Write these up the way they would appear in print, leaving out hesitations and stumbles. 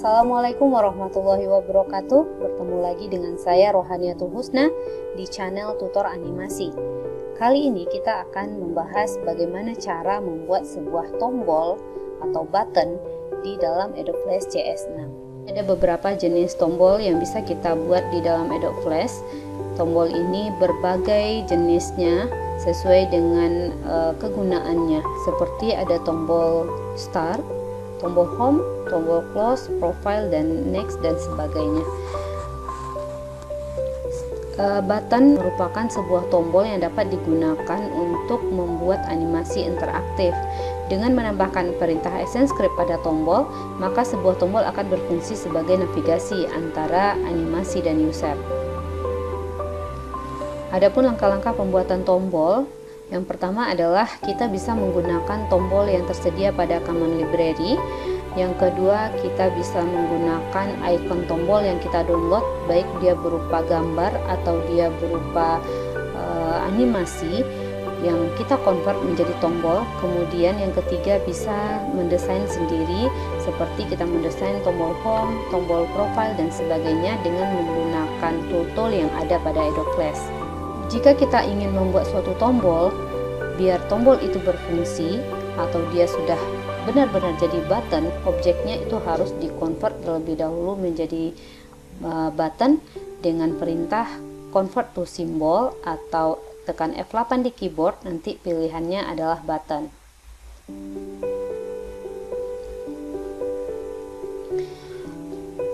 Assalamualaikum warahmatullahi wabarakatuh. Bertemu lagi dengan saya Rohaniatul Husna di channel Tutor Animasi. Kali ini kita akan membahas bagaimana cara membuat sebuah tombol atau button di dalam Adobe Flash CS6. Ada beberapa jenis tombol yang bisa kita buat di dalam Adobe Flash. Tombol ini berbagai jenisnya sesuai dengan kegunaannya. Seperti ada tombol Start, tombol Home, tombol Close, Profile, dan Next, dan sebagainya. Button merupakan sebuah tombol yang dapat digunakan untuk membuat animasi interaktif. Dengan menambahkan perintah ActionScript pada tombol, maka sebuah tombol akan berfungsi sebagai navigasi antara animasi dan user. Adapun langkah-langkah pembuatan tombol, yang pertama adalah kita bisa menggunakan tombol yang tersedia pada Common Library. Yang kedua, kita bisa menggunakan icon tombol yang kita download, baik dia berupa gambar atau dia berupa animasi yang kita convert menjadi tombol. Kemudian yang ketiga, bisa mendesain sendiri, seperti kita mendesain tombol home, tombol profile, dan sebagainya dengan menggunakan tool-tool yang ada pada Adobe Flash. Jika kita ingin membuat suatu tombol biar tombol itu berfungsi atau dia sudah benar-benar jadi button, objeknya itu harus di-convert terlebih dahulu menjadi button dengan perintah convert to symbol atau tekan F8 di keyboard, nanti pilihannya adalah button.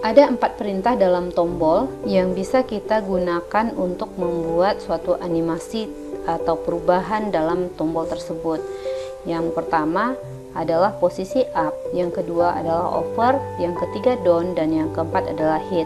Ada 4 perintah dalam tombol yang bisa kita gunakan untuk membuat suatu animasi atau perubahan dalam tombol tersebut. Yang pertama adalah posisi up, yang kedua adalah over, yang ketiga down, dan yang keempat adalah hit.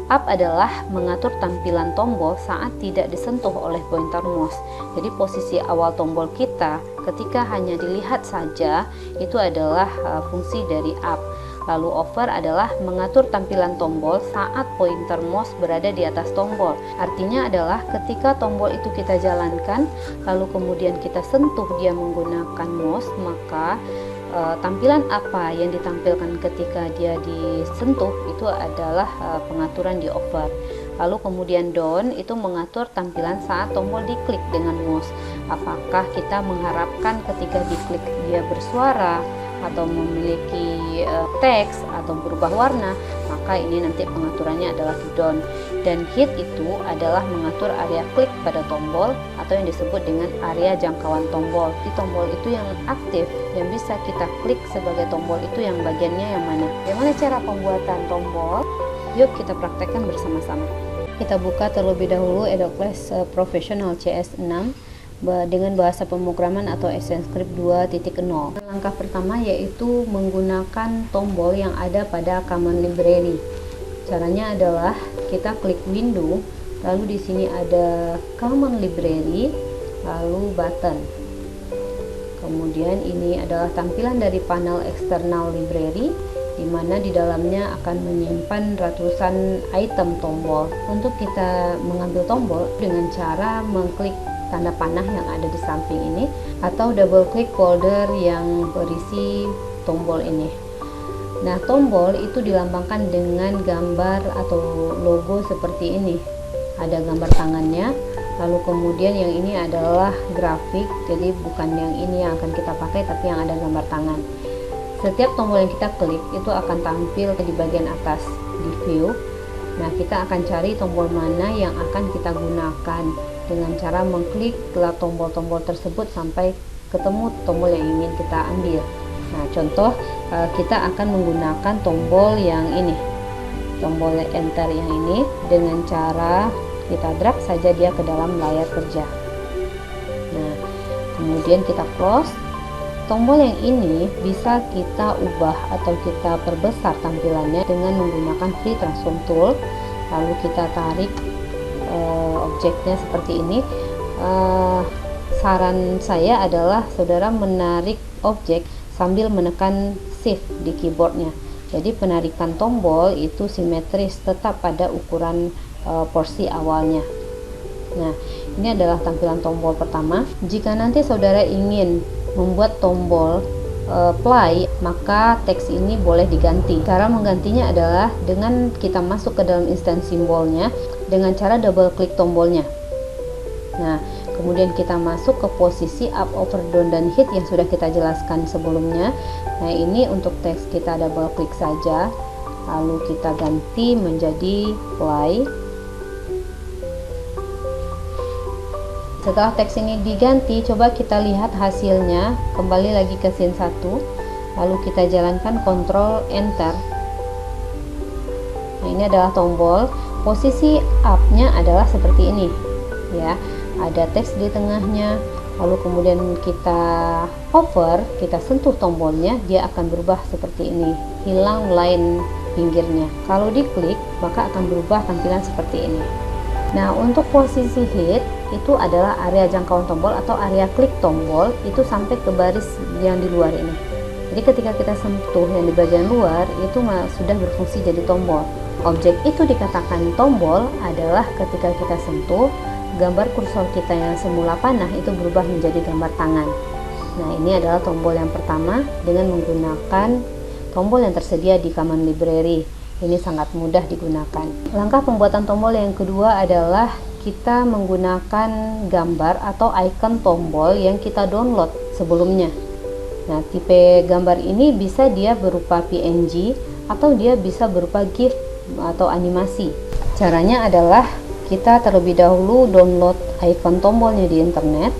Up adalah mengatur tampilan tombol saat tidak disentuh oleh pointer mouse. Jadi posisi awal tombol kita ketika hanya dilihat saja itu adalah fungsi dari up. Lalu over adalah mengatur tampilan tombol saat pointer mouse berada di atas tombol. Artinya adalah ketika tombol itu kita jalankan, lalu kemudian kita sentuh dia menggunakan mouse, maka tampilan apa yang ditampilkan ketika dia disentuh itu adalah pengaturan di over. Lalu kemudian down itu mengatur tampilan saat tombol diklik dengan mouse. Apakah kita mengharapkan ketika diklik dia bersuara atau memiliki teks atau berubah warna, maka ini nanti pengaturannya adalah di down. Dan hit itu adalah mengatur area klik pada tombol atau yang disebut dengan area jangkauan tombol. Di tombol itu yang aktif yang bisa kita klik sebagai tombol itu yang bagiannya yang mana. Bagaimana cara pembuatan tombol? Yuk kita praktekkan bersama-sama. Kita buka terlebih dahulu Adobe Flash Professional CS6 dengan bahasa pemrograman atau ActionScript 2.0. Langkah pertama yaitu menggunakan tombol yang ada pada Common Library. Caranya adalah kita klik window, lalu di sini ada Common Library, lalu button. Kemudian ini adalah tampilan dari panel eksternal library, di mana di dalamnya akan menyimpan ratusan item tombol. Untuk kita mengambil tombol dengan cara mengklik tanda panah yang ada di samping ini atau double klik folder yang berisi tombol ini. Nah, tombol itu dilambangkan dengan gambar atau logo seperti ini. Ada gambar tangannya, lalu kemudian yang ini adalah grafik, jadi bukan yang ini yang akan kita pakai tapi yang ada gambar tangan. Setiap tombol yang kita klik itu akan tampil di bagian atas di view. Nah, kita akan cari tombol mana yang akan kita gunakan dengan cara mengklik tombol-tombol tersebut sampai ketemu tombol yang ingin kita ambil. Nah, contoh kita akan menggunakan tombol yang ini, tombol enter yang ini, dengan cara kita drag saja dia ke dalam layar kerja. Nah, kemudian kita close. Tombol yang ini bisa kita ubah atau kita perbesar tampilannya dengan menggunakan Free Transform Tool. Lalu kita tarik objeknya seperti ini. Saran saya adalah saudara menarik objek sambil menekan Shift di keyboardnya. Jadi penarikan tombol itu simetris, tetap pada ukuran porsi awalnya. Nah, ini adalah tampilan tombol pertama. Jika nanti saudara ingin membuat tombol play, maka teks ini boleh diganti. Cara menggantinya adalah dengan kita masuk ke dalam instant simbolnya dengan cara double klik tombolnya. Nah, kemudian kita masuk ke posisi up, over, down, dan hit yang sudah kita jelaskan sebelumnya. Nah, ini untuk teks kita double klik saja, lalu kita ganti menjadi play. Setelah teks ini diganti, coba kita lihat hasilnya. Kembali lagi ke scene 1, lalu kita jalankan Ctrl Enter. Nah, ini adalah tombol. Posisi up-nya adalah seperti ini, ya. Ada teks di tengahnya. Lalu kemudian kita over, kita sentuh tombolnya, dia akan berubah seperti ini, hilang line pinggirnya. Kalau diklik, maka akan berubah tampilan seperti ini. Nah, untuk posisi hit itu adalah area jangkauan tombol atau area klik tombol itu sampai ke baris yang di luar ini. Jadi ketika kita sentuh yang di bagian luar itu sudah berfungsi jadi tombol. Objek itu dikatakan tombol adalah ketika kita sentuh, gambar kursor kita yang semula panah itu berubah menjadi gambar tangan. Nah, ini adalah tombol yang pertama dengan menggunakan tombol yang tersedia di Common Library. Ini sangat mudah digunakan. Langkah pembuatan tombol yang kedua adalah kita menggunakan gambar atau icon tombol yang kita download sebelumnya. Nah, tipe gambar ini bisa dia berupa PNG atau dia bisa berupa GIF atau animasi. Caranya adalah kita terlebih dahulu download icon tombolnya di internet.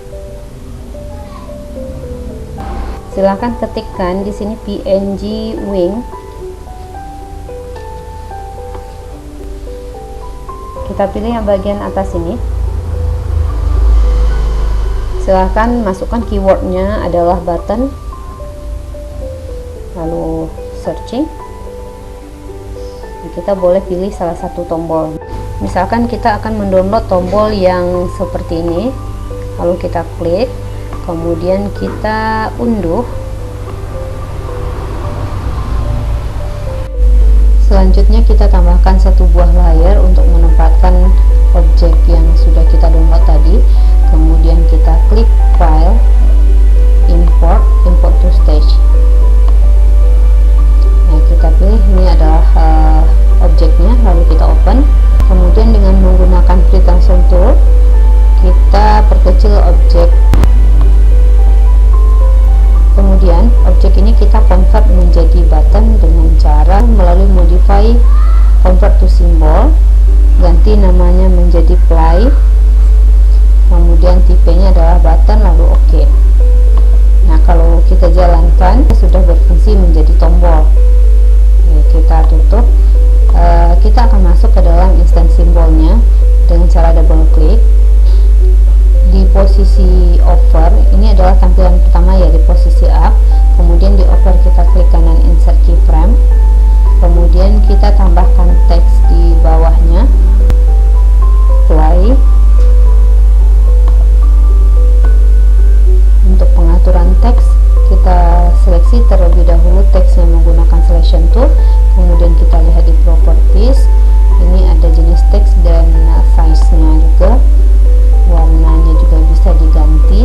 Silahkan ketikkan di sini PNG Wing. Kita pilih yang bagian atas ini. Silahkan masukkan keywordnya adalah button, lalu searching. Kita boleh pilih salah satu tombol. Misalkan kita akan mendownload tombol yang seperti ini, lalu kita klik, kemudian kita unduh. Selanjutnya kita tambahkan satu buah layer untuk menempatkan objek yang sudah kita download tadi. Kemudian kita klik file, import to stage. Nah, kita pilih ini adalah objeknya, lalu kita open. Kemudian dengan menggunakan free transform tool, kita perkecil objek. Kemudian objek ini kita convert menjadi button dengan cara melalui modify convert to symbol, ganti namanya menjadi play, kemudian tipenya adalah button, lalu OK. Nah, kalau kita jalankan sudah berfungsi menjadi tombol. Kita tutup. Kita akan masuk ke dalam instant simbolnya dengan cara double klik. Di posisi over, ini adalah tampilan pertama ya, di posisi up. Kemudian di over kita klik kanan insert keyframe. Kemudian kita tambahkan teks di bawahnya, play. Untuk pengaturan teks kita seleksi terlebih dahulu teksnya menggunakan selection tool. Kemudian kita lihat di properties, ini ada jenis teks dan size-nya juga. Warnanya juga bisa diganti.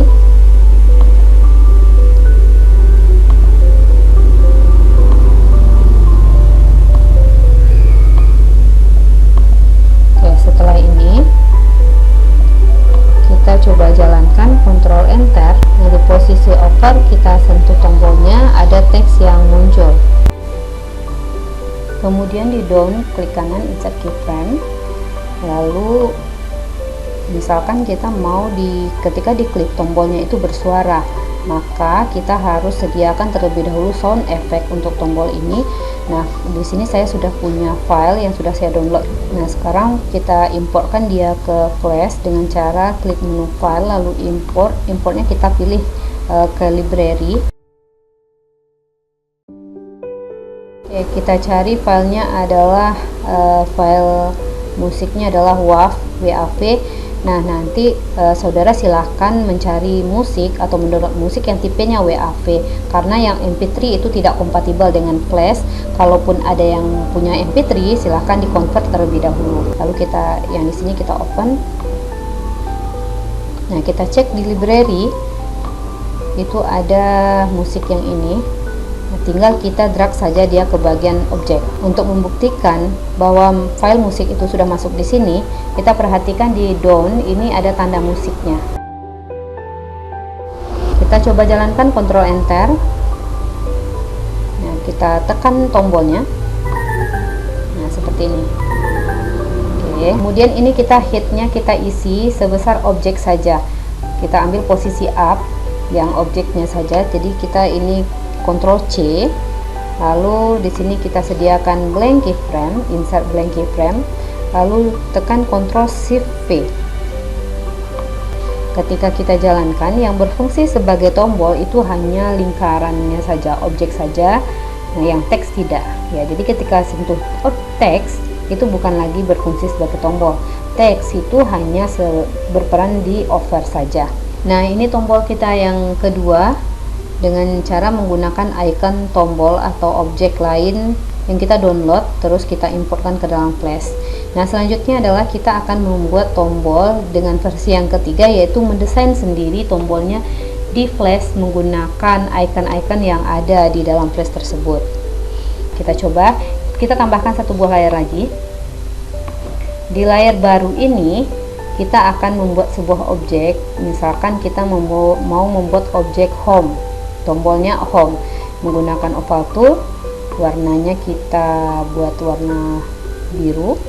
Oke, setelah ini kita coba jalankan Ctrl Enter. Nah, di posisi over kita sentuh tombolnya, ada teks yang muncul. Kemudian di down, klik kanan insert keyframe. Lalu misalkan kita mau ketika diklik tombolnya itu bersuara, maka kita harus sediakan terlebih dahulu sound effect untuk tombol ini. Nah, di sini saya sudah punya file yang sudah saya download. Nah, sekarang kita importkan dia ke flash dengan cara klik menu file lalu import. Importnya kita pilih ke library. Oke, kita cari filenya adalah file musiknya adalah WAV. Nah, nanti saudara silahkan mencari musik atau mendownload musik yang tipenya WAV, karena yang MP3 itu tidak kompatibel dengan flash. Kalaupun ada yang punya MP3, silahkan di-convert terlebih dahulu. Lalu kita yang di sini kita open. Nah, kita cek di library. itu ada musik yang ini. Nah, tinggal kita drag saja dia ke bagian objek. Untuk membuktikan bahwa file musik itu sudah masuk di sini, kita perhatikan di down ini ada tanda musiknya. Kita coba jalankan Ctrl Enter. Nah, kita tekan tombolnya. Nah, seperti ini. Oke, kemudian ini kita hitnya kita isi sebesar objek saja. Kita ambil posisi up yang objeknya saja. Jadi kita ini Ctrl C, lalu di sini kita sediakan blank keyframe, insert blank keyframe, lalu tekan Ctrl Shift V. Ketika kita jalankan, yang berfungsi sebagai tombol itu hanya lingkarannya saja, objek saja, nah yang teks tidak. Ya, jadi ketika sentuh teks itu bukan lagi berfungsi sebagai tombol. Teks itu hanya berperan di over saja. Nah, ini tombol kita yang kedua dengan cara menggunakan icon tombol atau objek lain yang kita download terus kita importkan ke dalam Flash. Nah, selanjutnya adalah kita akan membuat tombol dengan versi yang ketiga, yaitu mendesain sendiri tombolnya di Flash menggunakan icon-icon yang ada di dalam Flash tersebut. Kita coba, kita tambahkan satu buah layar lagi. Di layar baru ini kita akan membuat sebuah objek. Misalkan kita mau membuat objek home, tombolnya home, menggunakan oval tool, warnanya kita buat warna biru.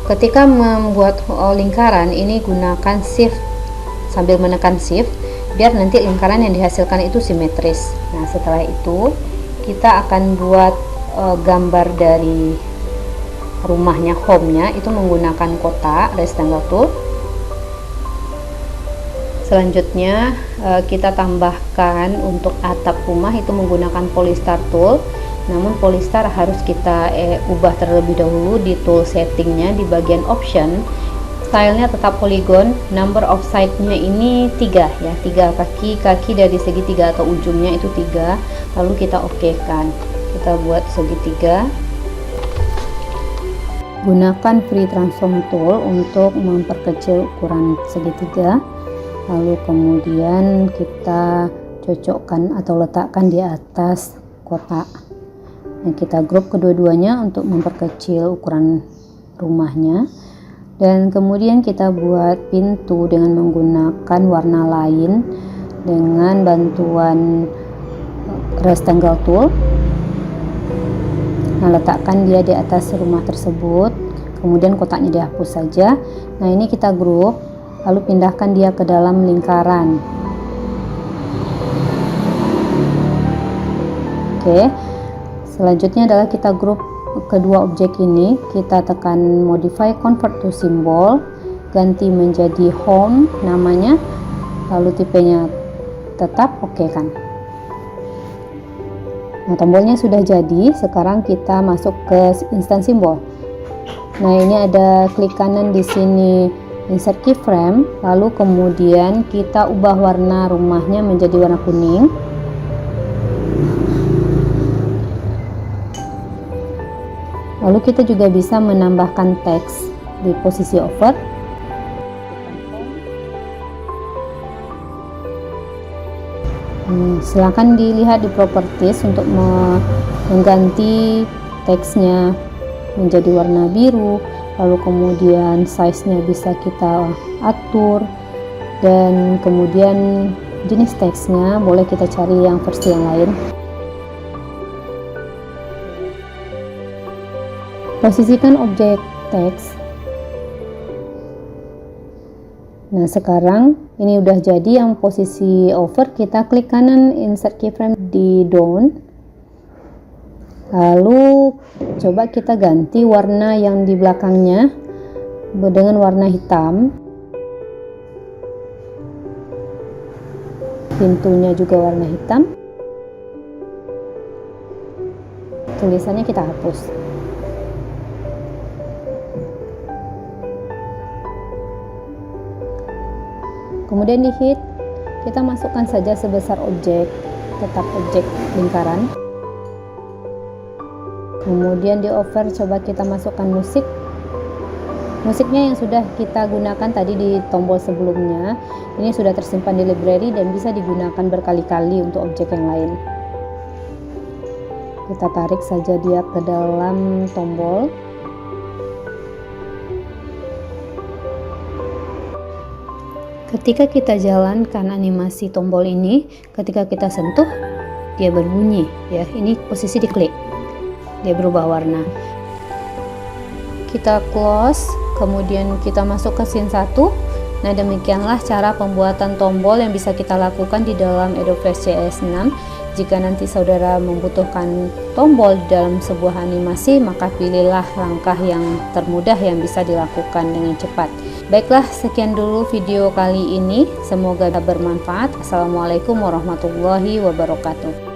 Ketika membuat lingkaran ini gunakan shift sambil menekan shift biar nanti lingkaran yang dihasilkan itu simetris. Nah, setelah itu kita akan buat gambar dari rumahnya, home-nya itu menggunakan kotak rectangle tool. Selanjutnya kita tambahkan untuk atap rumah itu menggunakan polystar tool. Namun polystar harus kita ubah terlebih dahulu di tool settingnya di bagian option. Stylenya tetap polygon, number of side-nya ini 3 ya, 3 kaki dari segitiga atau ujungnya itu 3. Lalu kita oke-kan, kita buat segitiga. Gunakan free transform tool untuk memperkecil ukuran segitiga. Lalu kemudian kita cocokkan atau letakkan di atas kotak. Nah, kita group kedua-duanya untuk memperkecil ukuran rumahnya, dan kemudian kita buat pintu dengan menggunakan warna lain dengan bantuan rectangle tool. Nah, letakkan dia di atas rumah tersebut, kemudian kotaknya dihapus saja. Nah, ini kita group, lalu pindahkan dia ke dalam lingkaran. Oke. Selanjutnya adalah kita grup kedua objek ini, kita tekan modify convert to symbol, ganti menjadi home namanya, lalu tipenya tetap oke kan. Nah, tombolnya sudah jadi. Sekarang kita masuk ke instant symbol. Nah, ini ada klik kanan di sini insert keyframe, lalu kemudian kita ubah warna rumahnya menjadi warna kuning. Lalu kita juga bisa menambahkan teks di posisi over. Silakan dilihat di properties untuk mengganti teksnya menjadi warna biru. Lalu kemudian size-nya bisa kita atur, dan kemudian jenis teksnya boleh kita cari yang versi yang lain. Posisikan objek teks. Nah, sekarang ini udah jadi yang posisi over, kita klik kanan insert keyframe di down. Lalu coba kita ganti warna yang di belakangnya dengan warna hitam. Pintunya juga warna hitam. Tulisannya kita hapus. Kemudian di hit, kita masukkan saja sebesar objek, tetap objek lingkaran. Kemudian di over, coba kita masukkan musik. Musiknya yang sudah kita gunakan tadi di tombol sebelumnya, ini sudah tersimpan di library dan bisa digunakan berkali-kali untuk objek yang lain. Kita tarik saja dia ke dalam tombol. Ketika kita jalankan animasi tombol ini, ketika kita sentuh, dia berbunyi ya. Ini posisi diklik, dia berubah warna. Kita close, kemudian kita masuk ke scene 1. Nah, demikianlah cara pembuatan tombol yang bisa kita lakukan di dalam Adobe Flash CS6. Jika nanti saudara membutuhkan tombol di dalam sebuah animasi, maka pilihlah langkah yang termudah yang bisa dilakukan dengan cepat. Baiklah, sekian dulu video kali ini. Semoga bermanfaat. Assalamualaikum warahmatullahi wabarakatuh.